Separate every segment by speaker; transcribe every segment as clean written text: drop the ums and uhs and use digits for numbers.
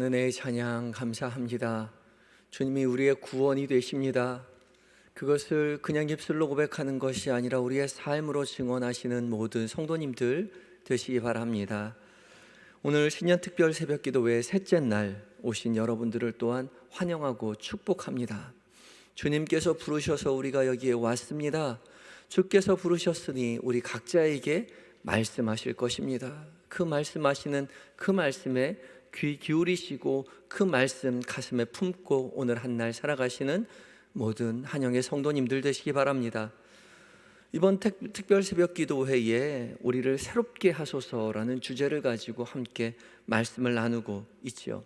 Speaker 1: 은혜의 찬양 감사합니다. 주님이 우리의 구원이 되십니다. 그것을 그냥 입술로 고백하는 것이 아니라 우리의 삶으로 증언하시는 모든 성도님들 되시기 바랍니다. 오늘 신년 특별 새벽 기도회 셋째 날 오신 여러분들을 또한 환영하고 축복합니다. 주님께서 부르셔서 우리가 여기에 왔습니다. 주께서 부르셨으니 우리 각자에게 말씀하실 것입니다. 그 말씀하시는 그 말씀에 귀 기울이시고 그 말씀 가슴에 품고 오늘 한 날 살아가시는 모든 한영의 성도님들 되시기 바랍니다. 이번 특별 새벽 기도회에 우리를 새롭게 하소서라는 주제를 가지고 함께 말씀을 나누고 있죠.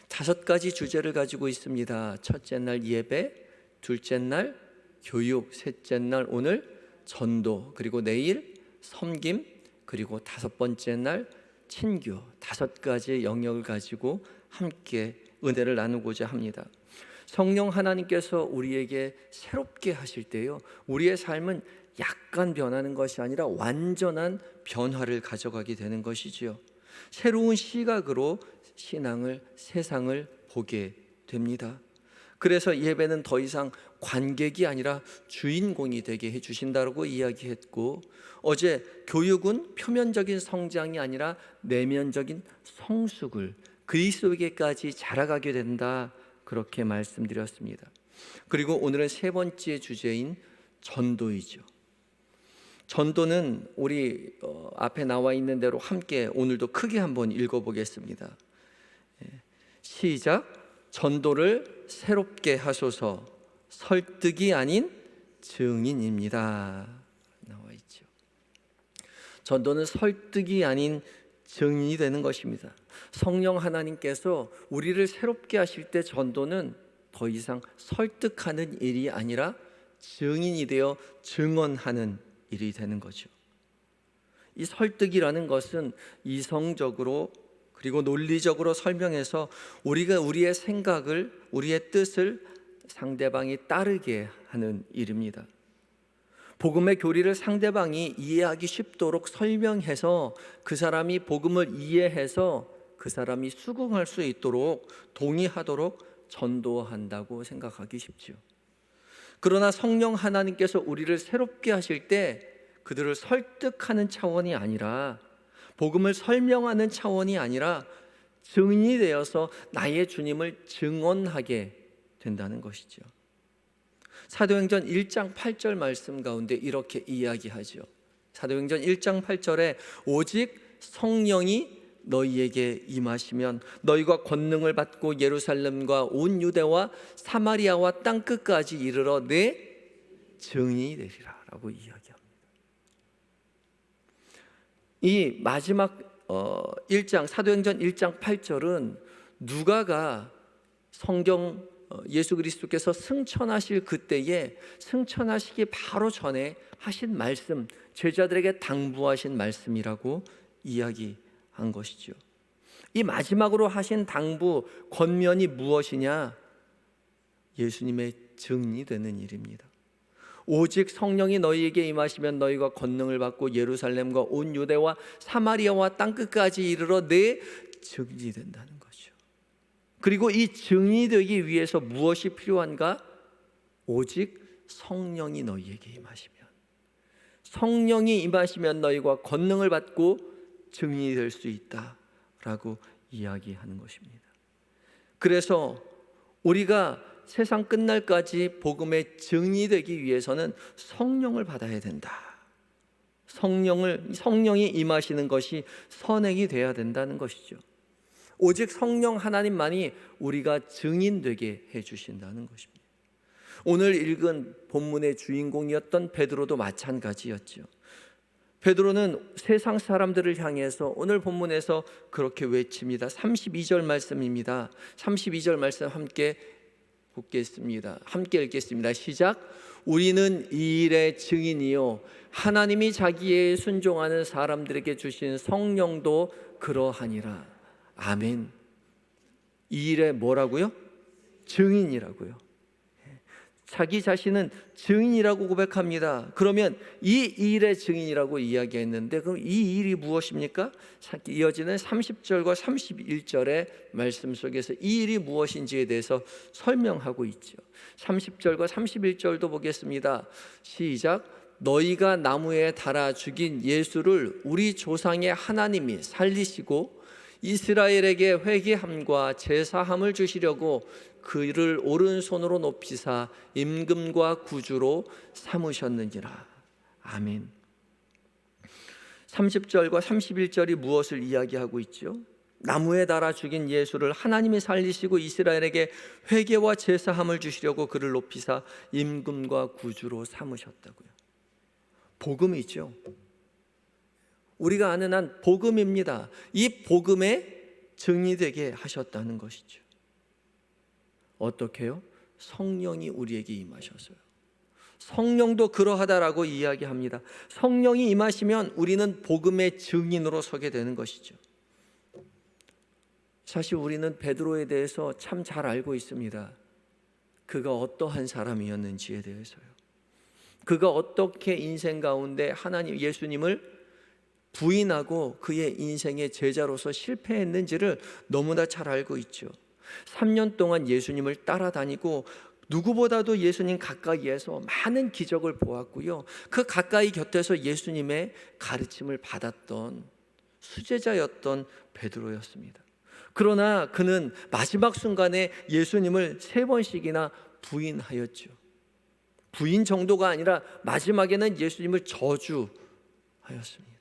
Speaker 1: 5가지 주제를 가지고 있습니다. 첫째 날 예배, 둘째 날 교육, 셋째 날 오늘 전도, 그리고 내일 섬김, 그리고 5번째 날 친교, 5가지의 영역을 가지고 함께 은혜를 나누고자 합니다. 성령 하나님께서 우리에게 새롭게 하실 때요, 우리의 삶은 약간 변하는 것이 아니라 완전한 변화를 가져가게 되는 것이지요. 새로운 시각으로 신앙을, 세상을 보게 됩니다. 그래서 예배는 더 이상 관객이 아니라 주인공이 되게 해주신다고 이야기했고, 어제 교육은 표면적인 성장이 아니라 내면적인 성숙을 그리스도에게까지 자라가게 된다, 그렇게 말씀드렸습니다. 그리고 오늘은 세 번째 주제인 전도이죠. 전도는 우리 앞에 나와 있는 대로 함께 오늘도 크게 한번 읽어보겠습니다. 시작. 전도를 새롭게 하소서, 설득이 아닌 증인입니다. 나와 있죠. 전도는 설득이 아닌 증인이 되는 것입니다. 성령 하나님께서 우리를 새롭게 하실 때 전도는 더 이상 설득하는 일이 아니라 증인이 되어 증언하는 일이 되는 거죠. 이 설득이라는 것은 이성적으로 그리고 논리적으로 설명해서 우리가 우리의 생각을, 우리의 뜻을 상대방이 따르게 하는 일입니다. 복음의 교리를 상대방이 이해하기 쉽도록 설명해서 그 사람이 복음을 이해해서 그 사람이 수긍할 수 있도록, 동의하도록 전도한다고 생각하기 쉽죠. 그러나 성령 하나님께서 우리를 새롭게 하실 때 그들을 설득하는 차원이 아니라, 복음을 설명하는 차원이 아니라 증인이 되어서 나의 주님을 증언하게 된다는 것이죠. 사도행전 1장 8절 말씀 가운데 이렇게 이야기하죠. 사도행전 1장 8절에 오직 성령이 너희에게 임하시면 너희가 권능을 받고 예루살렘과 온 유대와 사마리아와 땅끝까지 이르러 내 증인이 되리라 라고 이야기합니다. 이 마지막 1장, 사도행전 1장 8절은 누가가 성경 예수 그리스도께서 승천하실 그때에 승천하시기 바로 전에 하신 말씀, 제자들에게 당부하신 말씀이라고 이야기한 것이죠. 이 마지막으로 하신 당부, 권면이 무엇이냐? 예수님의 증인이 되는 일입니다. 오직 성령이 너희에게 임하시면 너희가 권능을 받고 예루살렘과 온 유대와 사마리아와 땅끝까지 이르러 내 증인이 된다는 거죠. 그리고 이 증인이 되기 위해서 무엇이 필요한가? 오직 성령이 너희에게 임하시면, 성령이 임하시면 너희가 권능을 받고 증인이 될 수 있다라고 이야기하는 것입니다. 그래서 우리가 세상 끝날까지 복음의 증인이 되기 위해서는 성령을 받아야 된다. 성령이 임하시는 것이 선행이 되어야 된다는 것이죠. 오직 성령 하나님만이 우리가 증인되게 해주신다는 것입니다. 오늘 읽은 본문의 주인공이었던 베드로도 마찬가지였죠. 베드로는 세상 사람들을 향해서 오늘 본문에서 그렇게 외칩니다. 32절 말씀입니다. 32절 말씀 함께 보겠습니다. 함께 읽겠습니다. 시작. 우리는 이 일의 증인이요 하나님이 자기의 순종하는 사람들에게 주신 성령도 그러하니라. 아멘. 이 일의 뭐라고요? 증인이라고요. 자기 자신은 증인이라고 고백합니다. 그러면 이 일의 증인이라고 이야기했는데 그럼 이 일이 무엇입니까? 이어지는 30절과 31절의 말씀 속에서 이 일이 무엇인지에 대해서 설명하고 있죠. 30절과 31절도 보겠습니다. 시작. 너희가 나무에 달아 죽인 예수를 우리 조상의 하나님이 살리시고 이스라엘에게 회개함과 제사함을 주시려고 그를 오른손으로 높이사 임금과 구주로 삼으셨느니라. 아멘. 30절과 31절이 무엇을 이야기하고 있죠? 나무에 달아 죽인 예수를 하나님이 살리시고 이스라엘에게 회개와 제사함을 주시려고 그를 높이사 임금과 구주로 삼으셨다고요. 복음이죠. 우리가 아는 한 복음입니다. 이 복음에 증이 되게 하셨다는 것이죠. 어떻게요? 성령이 우리에게 임하셔서요. 성령도 그러하다라고 이야기합니다. 성령이 임하시면 우리는 복음의 증인으로 서게 되는 것이죠. 사실 우리는 베드로에 대해서 참 잘 알고 있습니다. 그가 어떠한 사람이었는지에 대해서요. 그가 어떻게 인생 가운데 하나님 예수님을 부인하고 그의 인생의 제자로서 실패했는지를 너무나 잘 알고 있죠. 3년 동안 예수님을 따라다니고 누구보다도 예수님 가까이에서 많은 기적을 보았고요. 그 가까이 곁에서 예수님의 가르침을 받았던 수제자였던 베드로였습니다. 그러나 그는 마지막 순간에 예수님을 3번씩이나 부인하였죠. 부인 정도가 아니라 마지막에는 예수님을 저주하였습니다.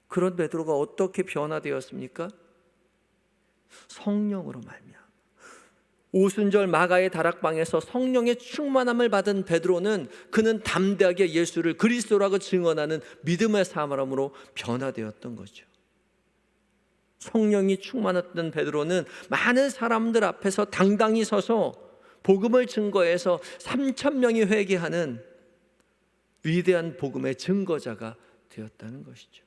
Speaker 1: 그런 베드로가 어떻게 변화되었습니까? 성령으로 말미암아. 오순절 마가의 다락방에서 성령의 충만함을 받은 베드로는 그는 담대하게 예수를 그리스도라고 증언하는 믿음의 사람으로 변화되었던 거죠. 성령이 충만했던 베드로는 많은 사람들 앞에서 당당히 서서 복음을 증거해서 3,000명이 회개하는 위대한 복음의 증거자가 되었다는 것이죠.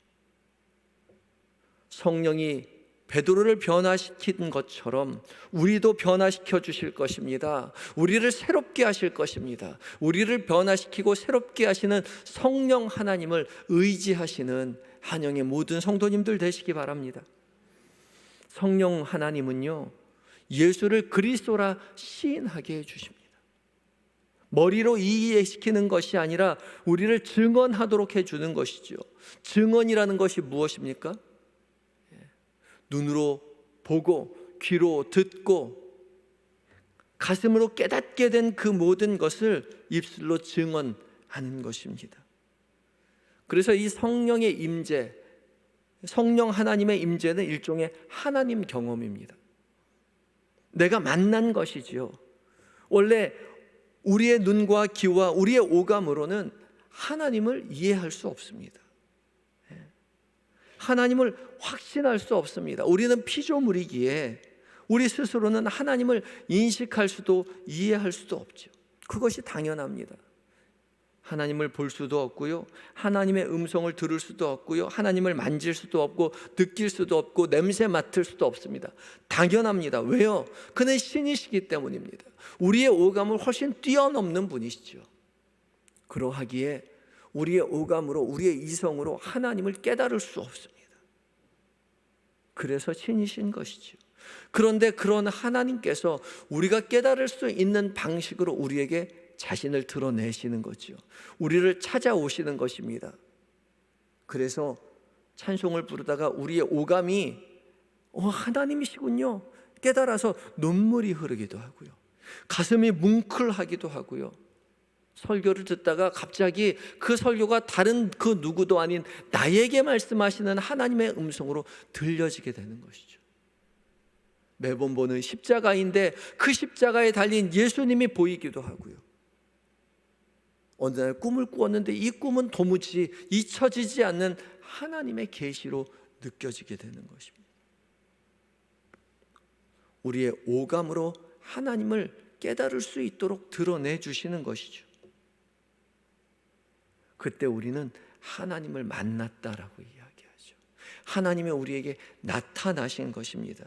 Speaker 1: 성령이 베드로를 변화시킨 것처럼 우리도 변화시켜 주실 것입니다. 우리를 새롭게 하실 것입니다. 우리를 변화시키고 새롭게 하시는 성령 하나님을 의지하시는 한영의 모든 성도님들 되시기 바랍니다. 성령 하나님은요, 예수를 그리스도라 시인하게 해주십니다. 머리로 이해시키는 것이 아니라 우리를 증언하도록 해주는 것이죠. 증언이라는 것이 무엇입니까? 눈으로 보고 귀로 듣고 가슴으로 깨닫게 된 그 모든 것을 입술로 증언하는 것입니다. 그래서 이 성령의 임재, 성령 하나님의 임재는 일종의 하나님 경험입니다. 내가 만난 것이지요. 원래 우리의 눈과 귀와 우리의 오감으로는 하나님을 이해할 수 없습니다. 하나님을 확신할 수 없습니다. 우리는 피조물이기에 우리 스스로는 하나님을 인식할 수도 이해할 수도 없죠. 그것이 당연합니다. 하나님을 볼 수도 없고요, 하나님의 음성을 들을 수도 없고요, 하나님을 만질 수도 없고 느낄 수도 없고 냄새 맡을 수도 없습니다. 당연합니다. 왜요? 그는 신이시기 때문입니다. 우리의 오감을 훨씬 뛰어넘는 분이시죠. 그러하기에 우리의 오감으로, 우리의 이성으로 하나님을 깨달을 수 없습니다. 그래서 신이신 것이죠. 그런데 그런 하나님께서 우리가 깨달을 수 있는 방식으로 우리에게 자신을 드러내시는 거죠. 우리를 찾아오시는 것입니다. 그래서 찬송을 부르다가 우리의 오감이 하나님이시군요 깨달아서 눈물이 흐르기도 하고요, 가슴이 뭉클하기도 하고요, 설교를 듣다가 갑자기 그 설교가 다른 그 누구도 아닌 나에게 말씀하시는 하나님의 음성으로 들려지게 되는 것이죠. 매번 보는 십자가인데 그 십자가에 달린 예수님이 보이기도 하고요, 어느 날 꿈을 꾸었는데 이 꿈은 도무지 잊혀지지 않는 하나님의 계시로 느껴지게 되는 것입니다. 우리의 오감으로 하나님을 깨달을 수 있도록 드러내 주시는 것이죠. 그때 우리는 하나님을 만났다라고 이야기하죠. 하나님이 우리에게 나타나신 것입니다.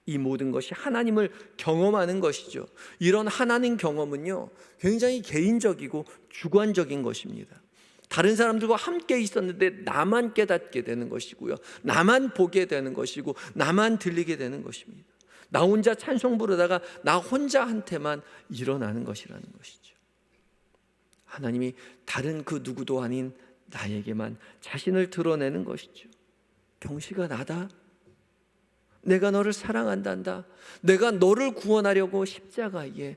Speaker 1: 이 모든 것이 하나님을 경험하는 것이죠. 이런 하나님 경험은요, 굉장히 개인적이고 주관적인 것입니다. 다른 사람들과 함께 있었는데 나만 깨닫게 되는 것이고요, 나만 보게 되는 것이고, 나만 들리게 되는 것입니다. 나 혼자 찬송 부르다가 나 혼자한테만 일어나는 것이라는 것이죠. 하나님이 다른 그 누구도 아닌 나에게만 자신을 드러내는 것이죠. 병시가 나다. 내가 너를 사랑한단다. 내가 너를 구원하려고 십자가에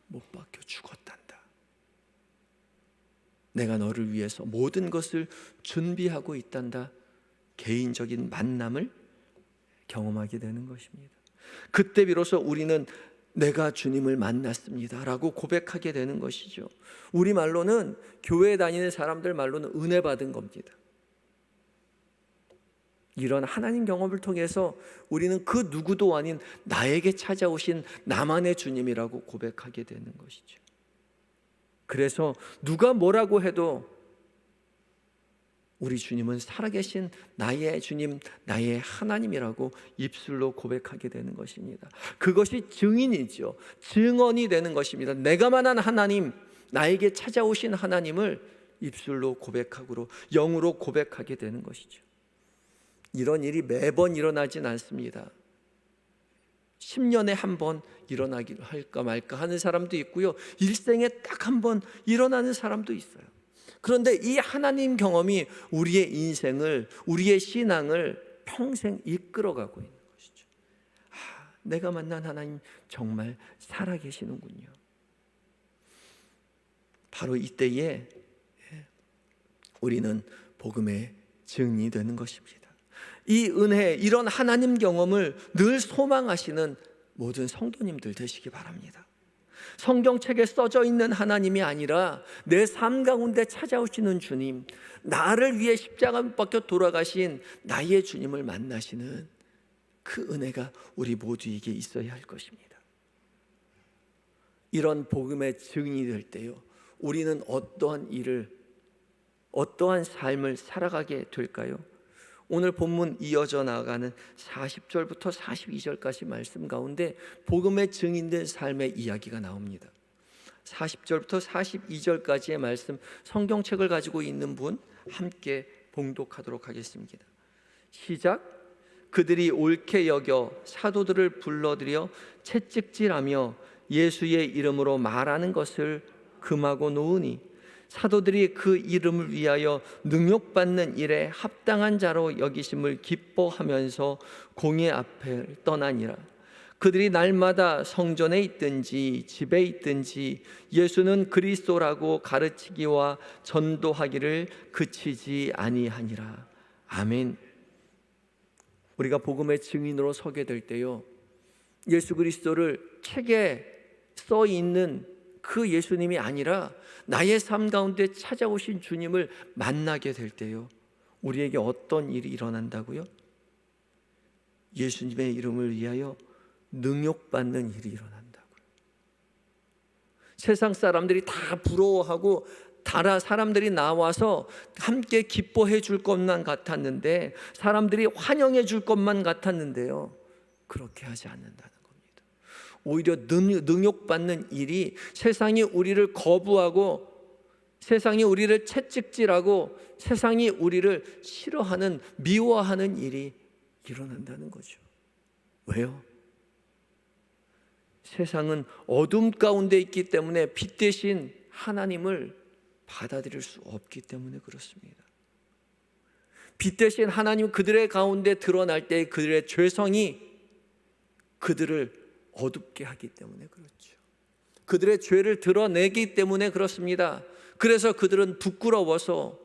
Speaker 1: 못 박혀 죽었단다. 내가 너를 위해서 모든 것을 준비하고 있단다. 개인적인 만남을 경험하게 되는 것입니다. 그때 비로소 우리는 내가 주님을 만났습니다 라고 고백하게 되는 것이죠. 우리말로는, 교회 다니는 사람들 말로는 은혜 받은 겁니다. 이런 하나님 경험을 통해서 우리는 그 누구도 아닌 나에게 찾아오신 나만의 주님이라고 고백하게 되는 것이죠. 그래서 누가 뭐라고 해도 우리 주님은 살아계신 나의 주님, 나의 하나님이라고 입술로 고백하게 되는 것입니다. 그것이 증인이죠. 증언이 되는 것입니다. 내가 만난 하나님, 나에게 찾아오신 하나님을 입술로 고백하고 영으로 고백하게 되는 것이죠. 이런 일이 매번 일어나진 않습니다. 10년에 한 번 일어나기 할까 말까 하는 사람도 있고요, 일생에 딱 한 번 일어나는 사람도 있어요. 그런데 이 하나님 경험이 우리의 인생을, 우리의 신앙을 평생 이끌어가고 있는 것이죠. 내가 만난 하나님 정말 살아계시는군요. 바로 이때에 우리는 복음의 증인이 되는 것입니다. 이 은혜, 이런 하나님 경험을 늘 소망하시는 모든 성도님들 되시기 바랍니다. 성경책에 써져 있는 하나님이 아니라 내 삶 가운데 찾아오시는 주님, 나를 위해 십자가 못 박혀 돌아가신 나의 주님을 만나시는 그 은혜가 우리 모두에게 있어야 할 것입니다. 이런 복음의 증인이 될 때요, 우리는 어떠한 일을, 어떠한 삶을 살아가게 될까요? 오늘 본문 이어져 나가는 40절부터 42절까지 말씀 가운데 복음의 증인된 삶의 이야기가 나옵니다. 40절부터 42절까지의 말씀, 성경책을 가지고 있는 분 함께 봉독하도록 하겠습니다. 시작. 그들이 옳게 여겨 사도들을 불러들여 채찍질하며 예수의 이름으로 말하는 것을 금하고 놓으니 사도들이 그 이름을 위하여 능욕받는 일에 합당한 자로 여기심을 기뻐하면서 공회 앞에 떠나니라. 그들이 날마다 성전에 있든지 집에 있든지 예수는 그리스도라고 가르치기와 전도하기를 그치지 아니하니라. 아멘. 우리가 복음의 증인으로 서게 될 때요, 예수 그리스도를 책에 써 있는 그 예수님이 아니라 나의 삶 가운데 찾아오신 주님을 만나게 될 때요, 우리에게 어떤 일이 일어난다고요? 예수님의 이름을 위하여 능욕받는 일이 일어난다고요. 세상 사람들이 다 부러워하고 다른 사람들이 나와서 함께 기뻐해 줄 것만 같았는데, 사람들이 환영해 줄 것만 같았는데요, 그렇게 하지 않는다는 겁니다. 오히려 능욕받는 일이, 세상이 우리를 거부하고 세상이 우리를 채찍질하고 세상이 우리를 싫어하는, 미워하는 일이 일어난다는 거죠. 왜요? 세상은 어둠 가운데 있기 때문에 빛 대신 하나님을 받아들일 수 없기 때문에 그렇습니다. 빛 대신 하나님 그들의 가운데 드러날 때 그들의 죄성이 그들을 어둡게 하기 때문에 그렇죠. 그들의 죄를 드러내기 때문에 그렇습니다. 그래서 그들은 부끄러워서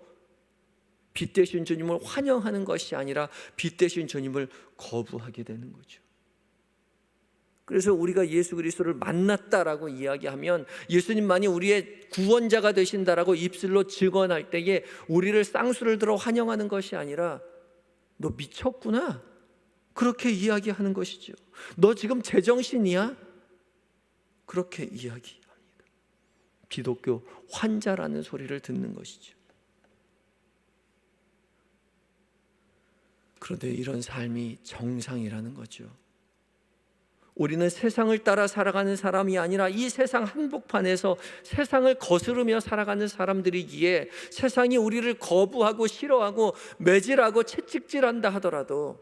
Speaker 1: 빛 대신 주님을 환영하는 것이 아니라 빛 대신 주님을 거부하게 되는 거죠. 그래서 우리가 예수 그리스도를 만났다라고 이야기하면 예수님만이 우리의 구원자가 되신다라고 입술로 증언할 때에 우리를 쌍수를 들어 환영하는 것이 아니라 너 미쳤구나, 그렇게 이야기하는 것이죠. 너 지금 제정신이야? 그렇게 이야기합니다. 기독교 환자라는 소리를 듣는 것이죠. 그런데 이런 삶이 정상이라는 거죠. 우리는 세상을 따라 살아가는 사람이 아니라 이 세상 한복판에서 세상을 거스르며 살아가는 사람들이기에 세상이 우리를 거부하고 싫어하고 매질하고 채찍질한다 하더라도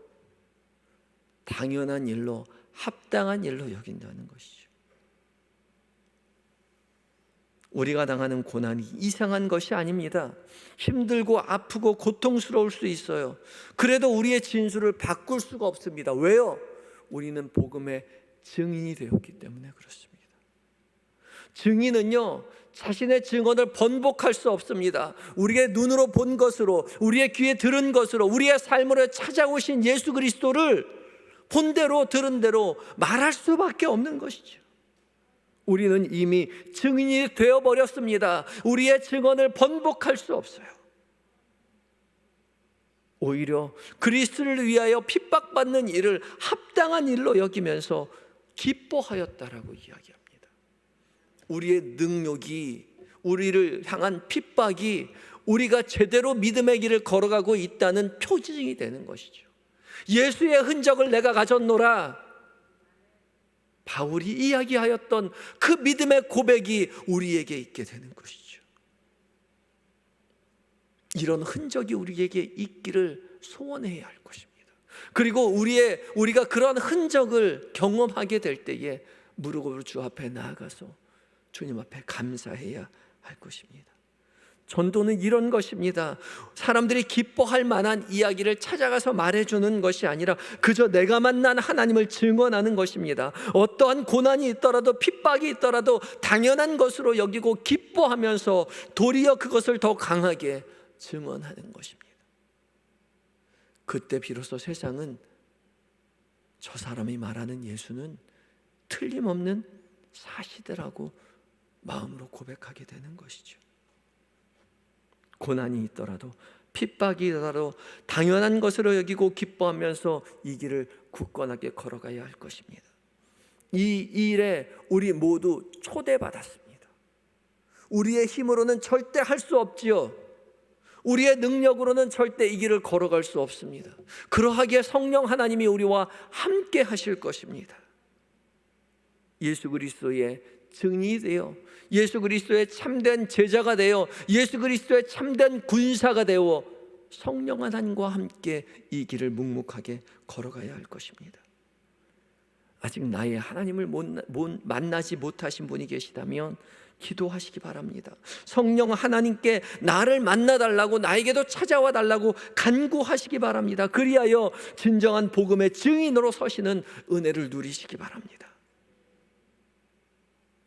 Speaker 1: 당연한 일로, 합당한 일로 여긴다는 것이죠. 우리가 당하는 고난이 이상한 것이 아닙니다. 힘들고 아프고 고통스러울 수 있어요. 그래도 우리의 진술을 바꿀 수가 없습니다. 왜요? 우리는 복음의 증인이 되었기 때문에 그렇습니다. 증인은요, 자신의 증언을 번복할 수 없습니다. 우리의 눈으로 본 것으로, 우리의 귀에 들은 것으로, 우리의 삶으로 찾아오신 예수 그리스도를 본 대로 들은 대로 말할 수밖에 없는 것이죠. 우리는 이미 증인이 되어버렸습니다. 우리의 증언을 번복할 수 없어요. 오히려 그리스도를 위하여 핍박받는 일을 합당한 일로 여기면서 기뻐하였다라고 이야기합니다. 우리의 능력이, 우리를 향한 핍박이 우리가 제대로 믿음의 길을 걸어가고 있다는 표징이 되는 것이죠. 예수의 흔적을 내가 가졌노라, 바울이 이야기하였던 그 믿음의 고백이 우리에게 있게 되는 것이죠. 이런 흔적이 우리에게 있기를 소원해야 할 것입니다. 그리고 우리가 그런 흔적을 경험하게 될 때에 무릎으로 주 앞에 나아가서 주님 앞에 감사해야 할 것입니다. 전도는 이런 것입니다. 사람들이 기뻐할 만한 이야기를 찾아가서 말해주는 것이 아니라 그저 내가 만난 하나님을 증언하는 것입니다. 어떠한 고난이 있더라도, 핍박이 있더라도 당연한 것으로 여기고 기뻐하면서 도리어 그것을 더 강하게 증언하는 것입니다. 그때 비로소 세상은 저 사람이 말하는 예수는 틀림없는 사시대라고 마음으로 고백하게 되는 것이죠. 고난이 있더라도, 핍박이 있더라도 당연한 것으로 여기고 기뻐하면서 이 길을 굳건하게 걸어가야 할 것입니다. 이 일에 우리 모두 초대받았습니다. 우리의 힘으로는 절대 할 수 없지요. 우리의 능력으로는 절대 이 길을 걸어갈 수 없습니다. 그러하기에 성령 하나님이 우리와 함께 하실 것입니다. 예수 그리스도의 증인이 되어, 예수 그리스도의 참된 제자가 되어, 예수 그리스도의 참된 군사가 되어 성령 하나님과 함께 이 길을 묵묵하게 걸어가야 할 것입니다. 아직 나의 하나님을 만나지 못하신 분이 계시다면 기도하시기 바랍니다. 성령 하나님께 나를 만나달라고, 나에게도 찾아와 달라고 간구하시기 바랍니다. 그리하여 진정한 복음의 증인으로 서시는 은혜를 누리시기 바랍니다.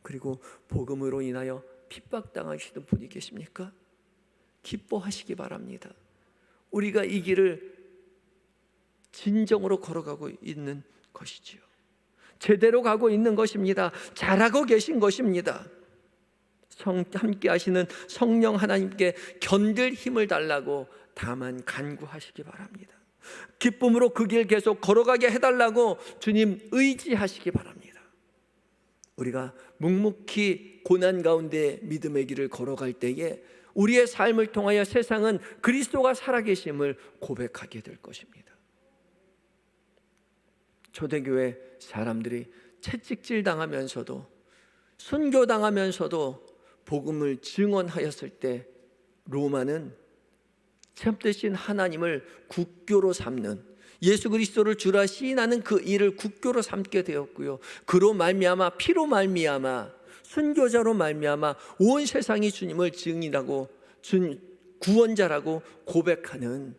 Speaker 1: 그리고 복음으로 인하여 핍박당하시는 분이 계십니까? 기뻐하시기 바랍니다. 우리가 이 길을 진정으로 걸어가고 있는 것이지요. 제대로 가고 있는 것입니다. 잘하고 계신 것입니다. 함께 하시는 성령 하나님께 견딜 힘을 달라고 다만 간구하시기 바랍니다. 기쁨으로 그 길 계속 걸어가게 해달라고 주님 의지하시기 바랍니다. 우리가 묵묵히 고난 가운데 믿음의 길을 걸어갈 때에 우리의 삶을 통하여 세상은 그리스도가 살아계심을 고백하게 될 것입니다. 초대교회 사람들이 채찍질 당하면서도, 순교당하면서도 복음을 증언하였을 때 로마는 참되신 하나님을 국교로 삼는, 예수 그리스도를 주라 시인하는 그 일을 국교로 삼게 되었고요. 그로 말미암아, 피로 말미암아, 순교자로 말미암아 온 세상이 주님을 증인하고 구원자라고 고백하는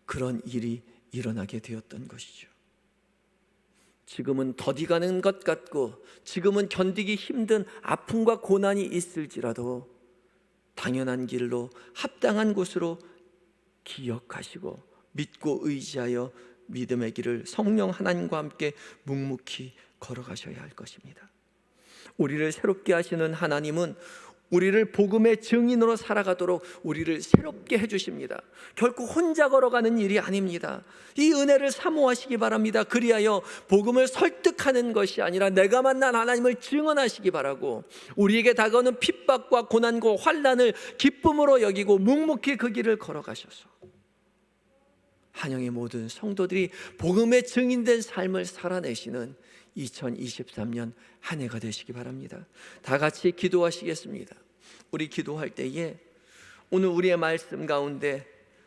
Speaker 1: 그런 일이 일어나게 되었던 것이죠. 지금은 더디가는 것 같고, 지금은 견디기 힘든 아픔과 고난이 있을지라도 당연한 길로, 합당한 곳으로 기억하시고 믿고 의지하여 믿음의 길을 성령 하나님과 함께 묵묵히 걸어가셔야 할 것입니다. 우리를 새롭게 하시는 하나님은 우리를 복음의 증인으로 살아가도록 우리를 새롭게 해주십니다. 결코 혼자 걸어가는 일이 아닙니다. 이 은혜를 사모하시기 바랍니다. 그리하여 복음을 설득하는 것이 아니라 내가 만난 하나님을 증언하시기 바라고, 우리에게 다가오는 핍박과 고난과 환난을 기쁨으로 여기고 묵묵히 그 길을 걸어가셔서 한영의 모든 성도들이 복음의 증인된 삶을 살아내시는 2023년 한 해가 되시기 바랍니다. 다 같이 기도하시겠습니다. 우리 기도할 때에 오늘 우리의 말씀 가운데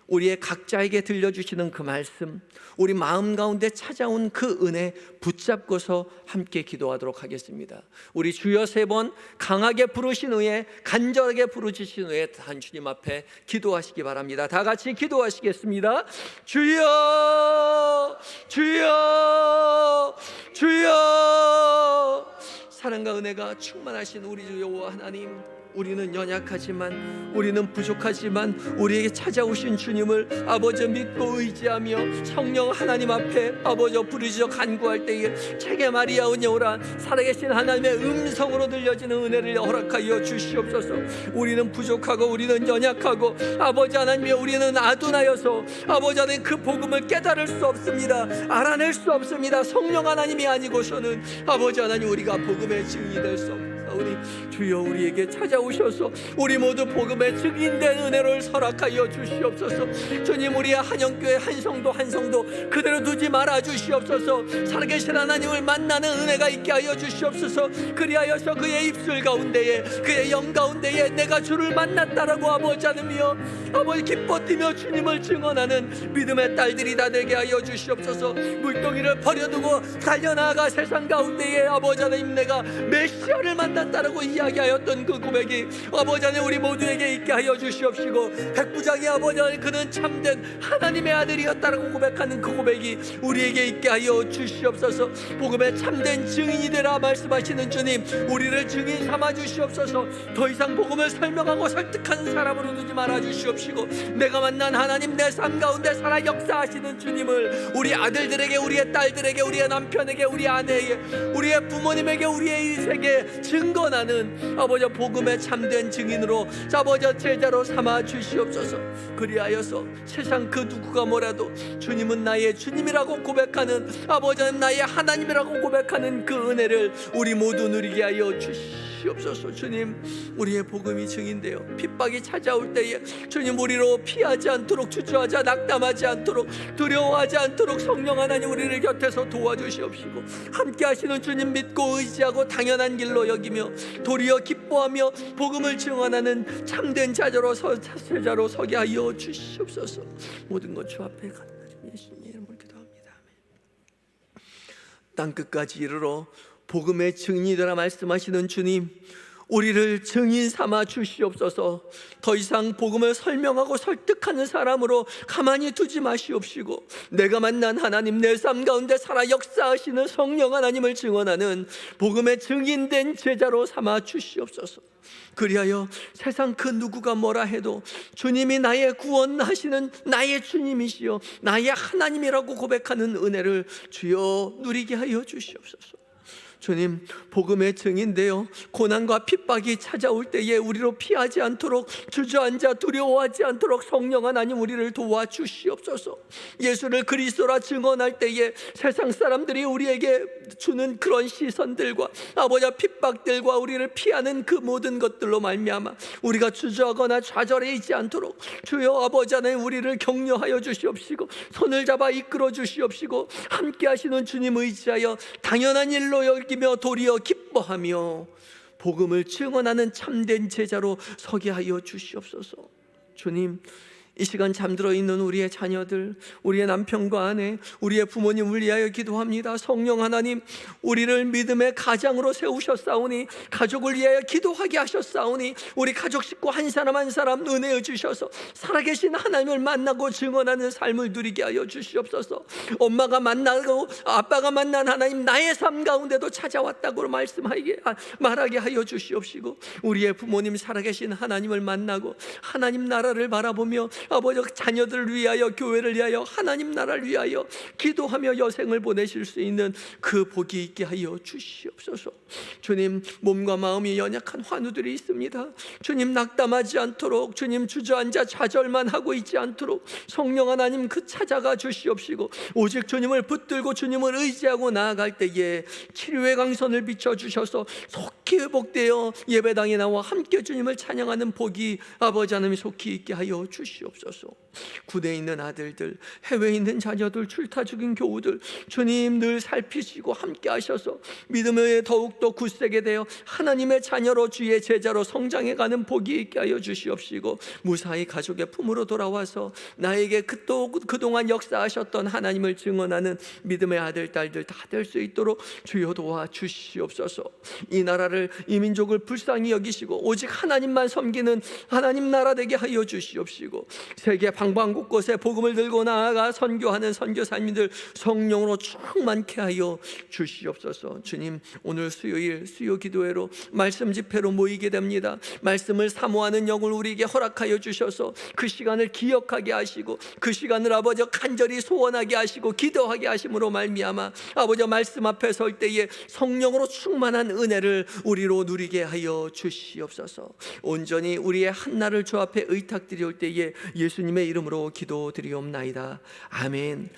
Speaker 1: 우리의 각자에게 들려주시는 그 말씀, 우리 마음 가운데 찾아온 그 은혜 붙잡고서 함께 기도하도록 하겠습니다. 우리 주여 3번 강하게 부르신 후에, 간절하게 부르짖으신 후에 단 주님 앞에 기도하시기 바랍니다. 다 같이 기도하시겠습니다. 주여, 주여, 주여. 사랑과 은혜가 충만하신 우리 주 여호와 하나님, 우리는 연약하지만, 우리는 부족하지만 우리에게 찾아오신 주님을 아버지 믿고 의지하며 성령 하나님 앞에 아버지 부르짖어 간구할 때에 책에 마리아 은혜오라 살아계신 하나님의 음성으로 들려지는 은혜를 허락하여 주시옵소서. 우리는 부족하고 우리는 연약하고 아버지 하나님의 우리는 아둔하여서 아버지 하나님 그 복음을 깨달을 수 없습니다. 알아낼 수 없습니다. 성령 하나님이 아니고서는 아버지 하나님 우리가 복음의 증인이 될 수 없습니다. 주여 우리에게 찾아오셔서 우리 모두 복음의 증인된 은혜를 허락하여 주시옵소서. 주님, 우리의 한영교회 한 성도 한 성도 그대로 두지 말아 주시옵소서. 살아계신 하나님을 만나는 은혜가 있게 하여 주시옵소서. 그리하여서 그의 입술 가운데에, 그의 영 가운데에 내가 주를 만났다라고 아버지 하나님이여 아버지 기뻐 뛰며 주님을 증언하는 믿음의 딸들이 다 되게 하여 주시옵소서. 물동이를 버려두고 달려나가 세상 가운데에 아버지 하나님 내가 메시아를 만났다라고 이야기하였던 그 고백이 아버지 하나님 우리 모두에게 있게 하여 주시옵시고, 백부장의 아버지 하나님 그는 참된 하나님의 아들이었다라고 고백하는 그 고백이 우리에게 있게 하여 주시옵소서. 복음의 참된 증인이 되라 말씀하시는 주님, 우리를 증인 삼아 주시옵소서. 더 이상 복음을 설명하고 설득하는 사람으로 두지 말아 주시옵시고, 내가 만난 하나님 내 삶 가운데 살아 역사하시는 주님을 우리 아들들에게, 우리의 딸들에게, 우리의 남편에게, 우리 아내에게, 우리의 부모님에게, 우리의 인생에 증거나는 아버지 복음의 참된 증인으로 아버지 제자로 삼아 주시옵소서. 그리하여서 세상 그 누구가 뭐라도 주님은 나의 주님이라고 고백하는, 아버지 나의 하나님이라고 고백하는 그 은혜를 우리 모두 누리게 하여 주시옵소서. 주님, 우리의 복음이 증인되어 핍박이 찾아올 때에 주님 우리로 피하지 않도록, 주저하지 낙담하지 않도록, 두려워하지 않도록 성령 하나님 우리를 곁에서 도와주시옵시고, 함께 하시는 주님 믿고 의지하고 당연한 길로 여기며 도리어 기뻐하며 복음을 증언하는 참된 제자로 서게 하여 주시옵소서. 모든 것 주 앞에 간절히 예수님 이름으로 기도합니다. 아멘. 땅끝까지 이르러 복음의 증인이라 말씀하시는 주님, 우리를 증인 삼아 주시옵소서. 더 이상 복음을 설명하고 설득하는 사람으로 가만히 두지 마시옵시고, 내가 만난 하나님 내 삶 가운데 살아 역사하시는 성령 하나님을 증언하는 복음의 증인된 제자로 삼아 주시옵소서. 그리하여 세상 그 누구가 뭐라 해도 주님이 나의 구원하시는 나의 주님이시여 나의 하나님이라고 고백하는 은혜를 주여 누리게 하여 주시옵소서. 주님, 복음의 증인되어 고난과 핍박이 찾아올 때에 우리로 피하지 않도록, 주저앉아 두려워하지 않도록 성령 하나님 우리를 도와주시옵소서. 예수를 그리스도라 증언할 때에 세상 사람들이 우리에게 주는 그런 시선들과 아버지 핍박들과 우리를 피하는 그 모든 것들로 말미암아 우리가 주저하거나 좌절해 있지 않도록 주여 아버지 하나님 우리를 격려하여 주시옵시고, 손을 잡아 이끌어 주시옵시고, 함께 하시는 주님 의지하여 당연한 일로 여기며 도리어 기뻐하며 복음을 증언하는 참된 제자로 서게 하여 주시옵소서. 주님, 이 시간 잠들어 있는 우리의 자녀들, 우리의 남편과 아내, 우리의 부모님을 위하여 기도합니다. 성령 하나님, 우리를 믿음의 가장으로 세우셨사오니, 가족을 위하여 기도하게 하셨사오니, 우리 가족 식구 한 사람 한 사람 은혜여 주셔서 살아계신 하나님을 만나고 증언하는 삶을 누리게 하여 주시옵소서. 엄마가 만나고 아빠가 만난 하나님 나의 삶 가운데도 찾아왔다고 말하게 하여 주시옵시고, 우리의 부모님 살아계신 하나님을 만나고 하나님 나라를 바라보며 아버지 자녀들을 위하여, 교회를 위하여, 하나님 나라를 위하여 기도하며 여생을 보내실 수 있는 그 복이 있게 하여 주시옵소서. 주님, 몸과 마음이 연약한 환우들이 있습니다. 주님, 낙담하지 않도록, 주님 주저앉아 좌절만 하고 있지 않도록 성령 하나님 그 찾아가 주시옵시고, 오직 주님을 붙들고 주님을 의지하고 나아갈 때에 치료의 강선을 비춰주셔서 속히 회복되어 예배당에 나와 함께 주님을 찬양하는 복이 아버지 하나님 속히 있게 하여 주시옵소서. 군에 있는 아들들, 해외에 있는 자녀들, 출타 중인 교우들 주님 늘 살피시고 함께 하셔서 믿음에 더욱더 굳세게 되어 하나님의 자녀로 주의 제자로 성장해가는 복이 있게 하여 주시옵시고, 무사히 가족의 품으로 돌아와서 나에게 그동안 역사하셨던 하나님을 증언하는 믿음의 아들 딸들 다 될 수 있도록 주여 도와 주시옵소서. 이 나라를, 이 민족을 불쌍히 여기시고 오직 하나님만 섬기는 하나님 나라 되게 하여 주시옵시고, 세계 방방 곳곳에 복음을 들고 나아가 선교하는 선교사님들 성령으로 충만케 하여 주시옵소서. 주님, 오늘 수요일 수요 기도회로 말씀 집회로 모이게 됩니다. 말씀을 사모하는 영을 우리에게 허락하여 주셔서 그 시간을 기억하게 하시고 그 시간을 아버지 간절히 소원하게 하시고 기도하게 하심으로 말미암아 아버지 말씀 앞에 설 때에 성령으로 충만한 은혜를 우리로 누리게 하여 주시옵소서. 온전히 우리의 한나를 주 앞에 의탁드리올 때에 예수님의 이름으로 기도드리옵나이다. 아멘.